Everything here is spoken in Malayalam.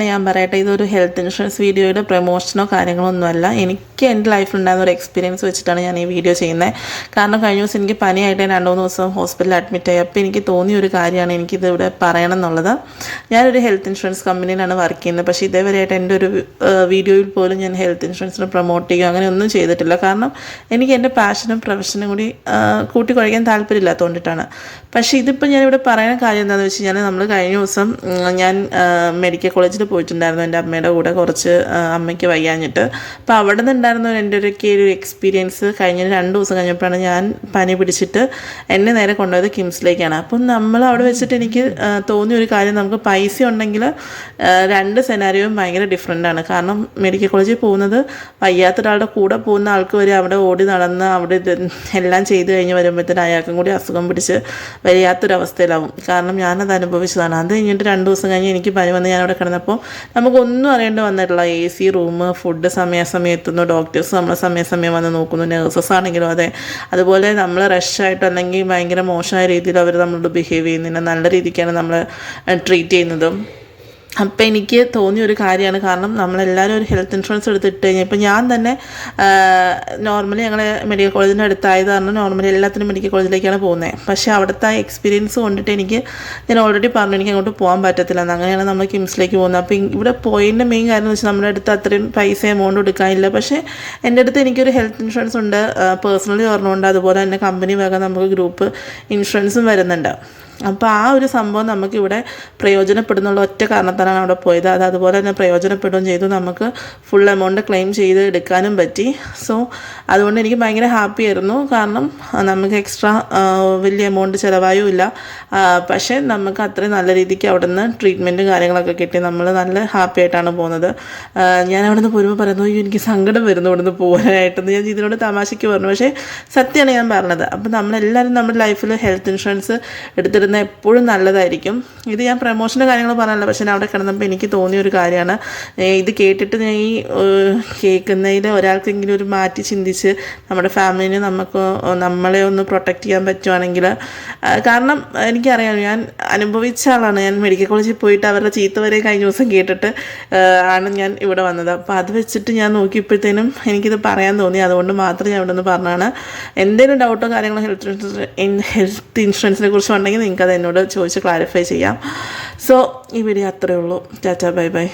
ഞാൻ പറയട്ടെ, ഇതൊരു ഹെൽത്ത് ഇൻഷുറൻസ് വീഡിയോയുടെ പ്രൊമോഷനോ കാര്യങ്ങളോ ഒന്നുമല്ല. എനിക്ക് എൻ്റെ ലൈഫിലുണ്ടായിരുന്ന ഒരു എക്സ്പീരിയൻസ് വെച്ചിട്ടാണ് ഞാൻ ഈ വീഡിയോ ചെയ്യുന്നത്. കാരണം കഴിഞ്ഞ ദിവസം എനിക്ക് പനിയായിട്ട് 2-3 ദിവസം ഹോസ്പിറ്റലിൽ അഡ്മിറ്റായി. അപ്പോൾ എനിക്ക് തോന്നിയ ഒരു കാര്യമാണ് എനിക്കിതിവിടെ പറയണം എന്നുള്ളത്. ഞാനൊരു ഹെൽത്ത് ഇൻഷുറൻസ് കമ്പനിയിലാണ് വർക്ക് ചെയ്യുന്നത്. പക്ഷേ ഇതേവരെയായിട്ട് എൻ്റെ ഒരു വീഡിയോയിൽ പോലും ഞാൻ ഹെൽത്ത് ഇൻഷുറൻസിന് പ്രൊമോട്ട് ചെയ്യുക അങ്ങനെ ഒന്നും ചെയ്തിട്ടില്ല. കാരണം എനിക്ക് എൻ്റെ പാഷനും പ്രൊഫഷനും കൂടി കൂട്ടിക്കുഴയ്ക്കാൻ താല്പര്യമില്ലാത്തതുകൊണ്ടിട്ടാണ്. പക്ഷേ ഇതിപ്പോൾ ഞാനിവിടെ പറയുന്ന കാര്യം എന്താണെന്ന് വെച്ച് കഴിഞ്ഞാൽ, നമ്മൾ കഴിഞ്ഞ ദിവസം ഞാൻ മെഡിക്കൽ കോളേജിൽ പോയിട്ടുണ്ടായിരുന്നു എൻ്റെ അമ്മയുടെ കൂടെ. കുറച്ച് അമ്മയ്ക്ക് വയ്യാഞ്ഞിട്ട്. അപ്പോൾ അവിടെ നിന്നുണ്ടായിരുന്ന എൻ്റെ ഒരു എക്സ്പീരിയൻസ് കഴിഞ്ഞ 2 ദിവസം കഴിഞ്ഞപ്പോഴാണ് ഞാൻ പനി പിടിച്ചിട്ട് എന്നെ നേരെ കൊണ്ടുപോയത് കിംസിലേക്കാണ്. അപ്പം നമ്മൾ അവിടെ വെച്ചിട്ട് എനിക്ക് തോന്നിയ ഒരു കാര്യം, നമുക്ക് പൈസ ഉണ്ടെങ്കിൽ 2 സെനാരിയോയും ഭയങ്കര ഡിഫറെൻ്റാണ്. കാരണം മെഡിക്കൽ കോളേജിൽ പോകുന്നത് വയ്യാത്തൊരാളുടെ കൂടെ പോകുന്ന ആൾക്ക് വരെ അവിടെ ഓടി നടന്ന് അവിടെ എല്ലാം ചെയ്ത് കഴിഞ്ഞ് വരുമ്പോഴത്തേന് അയാൾക്കും കൂടി അസുഖം പിടിച്ച് വയ്യാത്തൊരവസ്ഥയിലാവും. കാരണം ഞാനത് അനുഭവിച്ചതാണ്. അത് കഴിഞ്ഞിട്ട് 2 ദിവസം കഴിഞ്ഞ് എനിക്ക് പനി വന്ന് ഞാനവിടെ കിടന്നപ്പോൾ നമുക്കൊന്നും അറിയേണ്ടി വന്നിട്ടില്ല. AC റൂം, ഫുഡ് സമയാസമയം എത്തുന്നു, ഡോക്ടേഴ്സ് നമ്മളെ സമയാസമയം വന്ന് നോക്കുന്നു, നഴ്സസ് ആണെങ്കിലും അതെ. അതുപോലെ നമ്മൾ റഷായിട്ട് അല്ലെങ്കിൽ ഭയങ്കര മോശമായ രീതിയിൽ അവർ നമ്മളോട് ബിഹേവ് ചെയ്യുന്നില്ല, നല്ല രീതിക്കാണ് നമ്മൾ ട്രീറ്റ് ചെയ്യുന്നതും. അപ്പോൾ എനിക്ക് തോന്നിയൊരു കാര്യമാണ്. കാരണം നമ്മളെല്ലാവരും ഒരു ഹെൽത്ത് ഇൻഷുറൻസ് എടുത്തിട്ട് കഴിഞ്ഞാൽ, ഇപ്പോൾ ഞാൻ തന്നെ നോർമലി ഞങ്ങളെ മെഡിക്കൽ കോളേജിൻ്റെ അടുത്തായത് കാരണം നോർമലി എല്ലാത്തിനും മെഡിക്കൽ കോളേജിലേക്കാണ് പോകുന്നത്. പക്ഷേ അവിടുത്തെ എക്സ്പീരിയൻസ് കൊണ്ടിട്ട് ഞാൻ ഓൾറെഡി പറഞ്ഞു എനിക്ക് അങ്ങോട്ട് പോകാൻ പറ്റത്തില്ല. അങ്ങനെയാണ് നമ്മൾ കിംസിലേക്ക് പോകുന്നത്. അപ്പോൾ ഇവിടെ പോയതിൻ്റെ മെയിൻ കാര്യം എന്ന് വെച്ചാൽ നമ്മുടെ അടുത്ത് അത്രയും പൈസ എമൗണ്ട് എടുക്കാനില്ല. പക്ഷേ എൻ്റെ അടുത്ത് എനിക്കൊരു ഹെൽത്ത് ഇൻഷുറൻസ് ഉണ്ട്, പേഴ്സണലി പറഞ്ഞുകൊണ്ട്. അതുപോലെ തന്നെ കമ്പനി വക നമുക്ക് ഗ്രൂപ്പ് ഇൻഷുറൻസും വരുന്നുണ്ട്. അപ്പോൾ ആ ഒരു സംഭവം നമുക്കിവിടെ പ്രയോജനപ്പെടുന്നുള്ള ഒറ്റ കാരണത്താലാണ് അവിടെ പോയത്. അതുപോലെ തന്നെ പ്രയോജനപ്പെടുകയും ചെയ്തു. നമുക്ക് ഫുൾ എമൗണ്ട് ക്ലെയിം ചെയ്ത് എടുക്കാനും പറ്റി. സോ അതുകൊണ്ട് എനിക്ക് ഭയങ്കര ഹാപ്പി ആയിരുന്നു. കാരണം നമുക്ക് എക്സ്ട്രാ വലിയ എമൗണ്ട് ചിലവായും ഇല്ല. പക്ഷേ നമുക്ക് അത്രയും നല്ല രീതിക്ക് അവിടെ നിന്ന് ട്രീറ്റ്മെൻറ്റും കാര്യങ്ങളൊക്കെ കിട്ടി. നമ്മൾ നല്ല ഹാപ്പി ആയിട്ടാണ് പോകുന്നത്. ഞാൻ അവിടെ നിന്ന് പോരുമ്പോൾ പറയുന്നു, എനിക്ക് സങ്കടം വരുന്നു ഇവിടെ നിന്ന് പോകാനായിട്ടെന്ന് ഞാൻ ഇതിനോട് തമാശയ്ക്ക് പറഞ്ഞു. പക്ഷേ സത്യമാണ് ഞാൻ പറഞ്ഞത്. അപ്പോൾ നമ്മളെല്ലാവരും നമ്മുടെ ലൈഫിൽ ഹെൽത്ത് ഇൻഷുറൻസ് എടുത്തിട്ട് എപ്പോഴും നല്ലതായിരിക്കും. ഇത് ഞാൻ പ്രമോഷൻ്റെ കാര്യങ്ങൾ പറയാനല്ല, പക്ഷേ ഞാൻ അവിടെ കിടന്നപ്പോൾ എനിക്ക് തോന്നിയ ഒരു കാര്യമാണ്. ഇത് കേട്ടിട്ട് ഞാൻ ഈ കേൾക്കുന്നതിൽ ഒരാൾക്കെങ്കിലും ഒരു മാറ്റി ചിന്തിച്ച് നമ്മുടെ ഫാമിലിനെ നമ്മളെ ഒന്ന് പ്രൊട്ടക്റ്റ് ചെയ്യാൻ പറ്റുവാണെങ്കിൽ. കാരണം എനിക്കറിയാം, ഞാൻ അനുഭവിച്ച ആളാണ്. ഞാൻ മെഡിക്കൽ കോളേജിൽ പോയിട്ട് അവരുടെ ചീത്ത വരെ കഴിഞ്ഞ ദിവസം കേട്ടിട്ട് ആണ് ഞാൻ ഇവിടെ വന്നത്. അപ്പോൾ അത് വെച്ചിട്ട് ഞാൻ നോക്കിയപ്പോഴത്തേനും എനിക്കിത് പറയാൻ തോന്നി. അതുകൊണ്ട് മാത്രം ഞാൻ ഇവിടെ നിന്ന് പറഞ്ഞാണ്. എന്തെങ്കിലും ഡൗട്ടോ കാര്യങ്ങളോ ഹെൽത്ത് ഇൻഷുറൻസിനെ കുറിച്ച് ഉണ്ടെങ്കിൽ നിങ്ങൾക്ക് അത് എന്നോട് ചോദിച്ച് ക്ലാരിഫൈ ചെയ്യാം. സോ ഈ വീഡിയോ അത്രയേ ഉള്ളൂ. Tata, bye bye.